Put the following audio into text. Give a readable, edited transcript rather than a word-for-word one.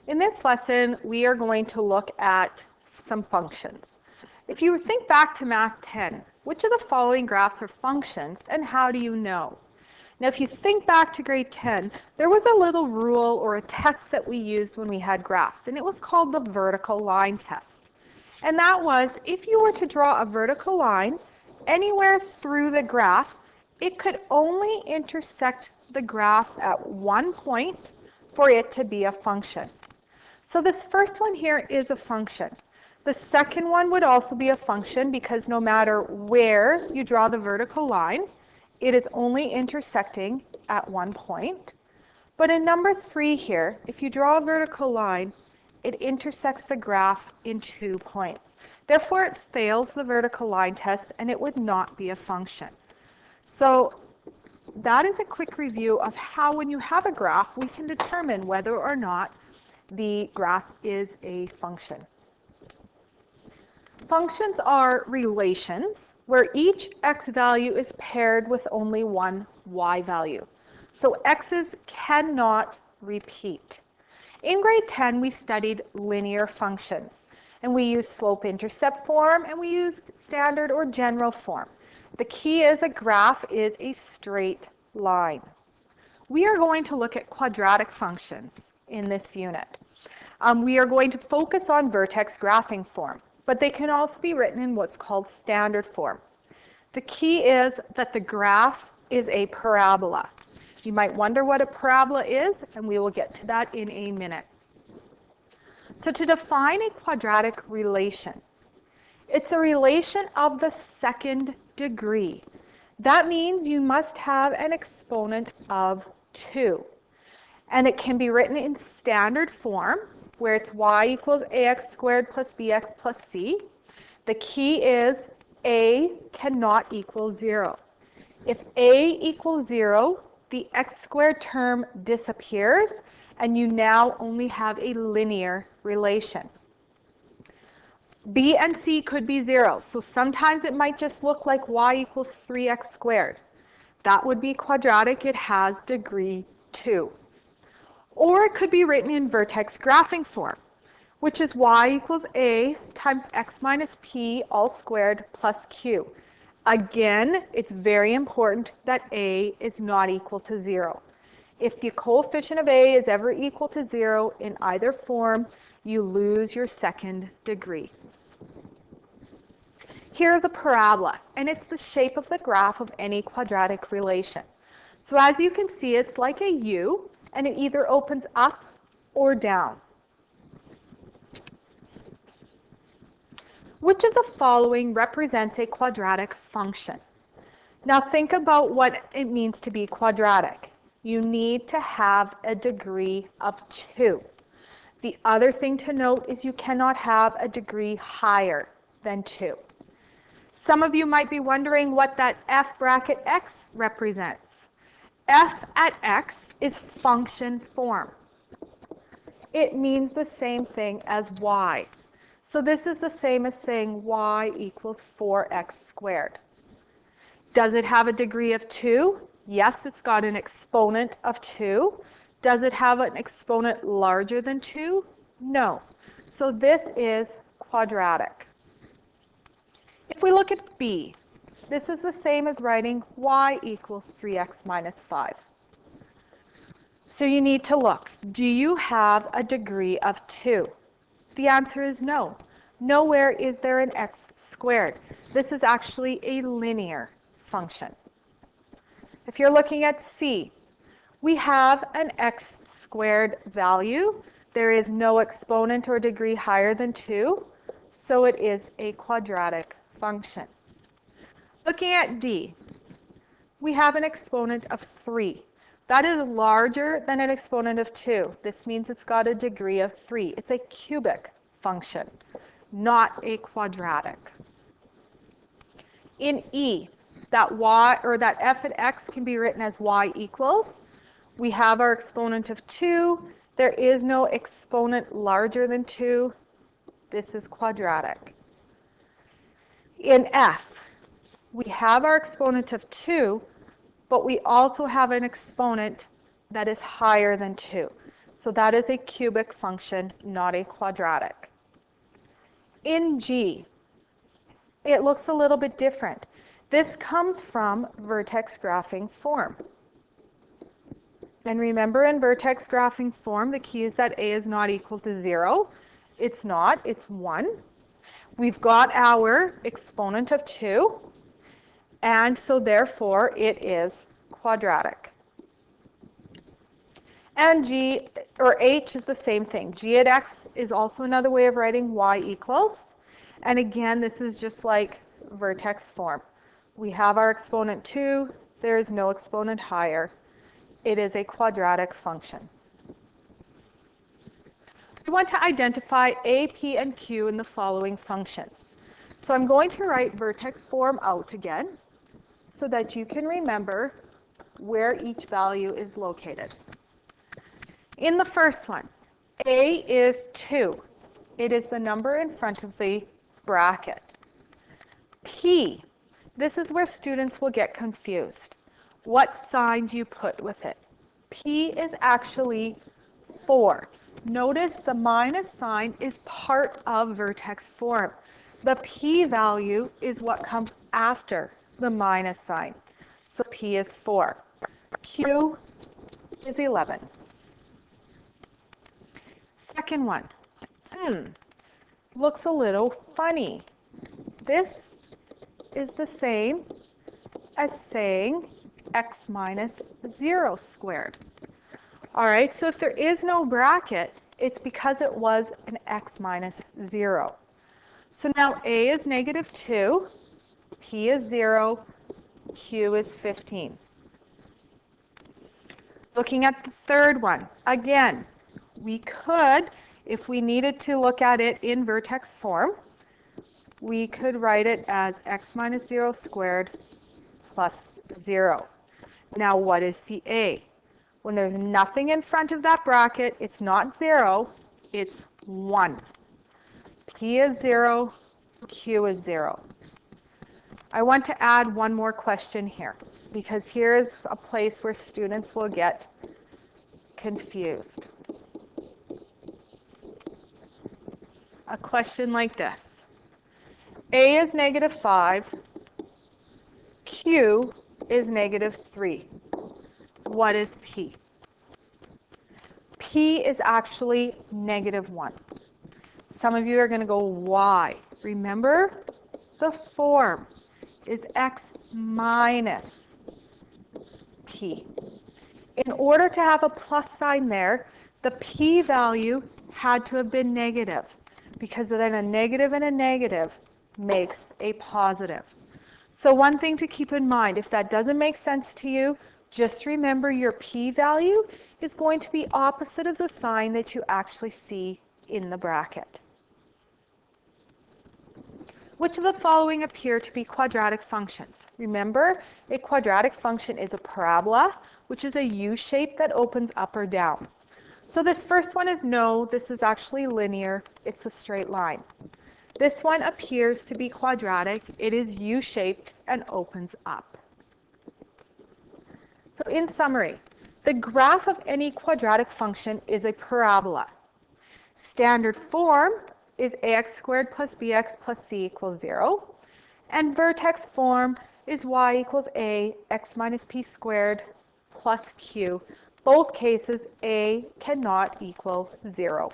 In this lesson, we are going to look at some functions. If you think back to Math 10, which of the following graphs are functions and how do you know? Now, if you think back to grade 10, there was a little rule or a test that we used when we had graphs, and it was called the vertical line test. And that was, if you were to draw a vertical line anywhere through the graph, it could only intersect the graph at one point for it to be a function. So this first one here is a function. The second one would also be a function because no matter where you draw the vertical line, it is only intersecting at one point. But in number 3 here, if you draw a vertical line, it intersects the graph in 2 points. Therefore, it fails the vertical line test and it would not be a function. So that is a quick review of how when you have a graph, we can determine whether or not the graph is a function. Functions are relations where each x value is paired with only one y value. So x's cannot repeat. In grade 10, we studied linear functions, and we used slope-intercept form, and we used standard or general form. The key is a graph is a straight line. We are going to look at quadratic functions in this unit. We are going to focus on vertex graphing form, but they can also be written in what's called standard form. The key is that the graph is a parabola. You might wonder what a parabola is, and we will get to that in a minute. So to define a quadratic relation, it's a relation of the second degree. That means you must have an exponent of 2. And it can be written in standard form, where it's y equals ax squared plus bx plus c. The key is a cannot equal 0. If a equals 0, the x squared term disappears, and you now only have a linear relation. B and c could be 0, so sometimes it might just look like y equals 3x squared. That would be quadratic. It has degree 2. Or it could be written in vertex graphing form, which is y equals a times x minus p all squared plus q. Again, it's very important that a is not equal to 0. If the coefficient of a is ever equal to 0 in either form, you lose your second degree. Here's a parabola, and it's the shape of the graph of any quadratic relation. So as you can see, it's like a U, and it either opens up or down. Which of the following represents a quadratic function? Now think about what it means to be quadratic. You need to have a degree of 2. The other thing to note is you cannot have a degree higher than 2. Some of you might be wondering what that f bracket x represents. F at x is function form. It means the same thing as y. So this is the same as saying y equals 4x squared. Does it have a degree of 2? Yes, it's got an exponent of 2. Does it have an exponent larger than 2? No. So this is quadratic. If we look at b, this is the same as writing y equals 3x minus 5. So you need to look. Do you have a degree of 2? The answer is no. Nowhere is there an x squared. This is actually a linear function. If you're looking at c, we have an x squared value. There is no exponent or degree higher than 2, so it is a quadratic function. Looking at d, we have an exponent of 3. That is larger than an exponent of 2. This means it's got a degree of 3. It's a cubic function, not a quadratic. In e, that y or that f at x can be written as y equals. We have our exponent of 2. There is no exponent larger than 2. This is quadratic. In f, we have our exponent of 2, but we also have an exponent that is higher than 2. So that is a cubic function, not a quadratic. In G, it looks a little bit different. This comes from vertex graphing form. And remember, in vertex graphing form, the key is that a is not equal to 0. It's not, it's 1. We've got our exponent of 2, and so therefore it is quadratic. And G, or H, is the same thing. G at x is also another way of writing y equals. And again, this is just like vertex form. We have our exponent 2. There is no exponent higher. It is a quadratic function. We want to identify a, p, and q in the following functions. So I'm going to write vertex form out again so that you can remember where each value is located. In the first one, a is 2. It is the number in front of the bracket. P, this is where students will get confused. What sign do you put with it? P is actually 4. Notice the minus sign is part of vertex form. The p value is what comes after the minus sign. So p is 4. Q is 11. Second one. Looks a little funny. This is the same as saying x minus 0 squared. All right, so if there is no bracket, it's because it was an x minus 0. So now a is negative 2, p is 0, q is 15. Looking at the third one, again, we could, if we needed to look at it in vertex form, we could write it as x minus 0 squared plus 0. Now what is the a? When there's nothing in front of that bracket, it's not 0, it's 1. P is 0, q is 0. I want to add one more question here, because here's a place where students will get confused. A question like this. A is negative 5, q is negative 3. What is p? P is actually negative 1. Some of you are going to go, why? Remember, the form is x minus p. In order to have a plus sign there, the p value had to have been negative, because then a negative and a negative makes a positive. So one thing to keep in mind, if that doesn't make sense to you, just remember your p value is going to be opposite of the sign that you actually see in the bracket. Which of the following appear to be quadratic functions? Remember, a quadratic function is a parabola, which is a U shape that opens up or down. So this first one is no, this is actually linear, it's a straight line. This one appears to be quadratic, it is U-shaped and opens up. So in summary, the graph of any quadratic function is a parabola. Standard form is ax squared plus bx plus c equals 0. And vertex form is y equals a, x minus p squared plus q. Both cases, a cannot equal 0.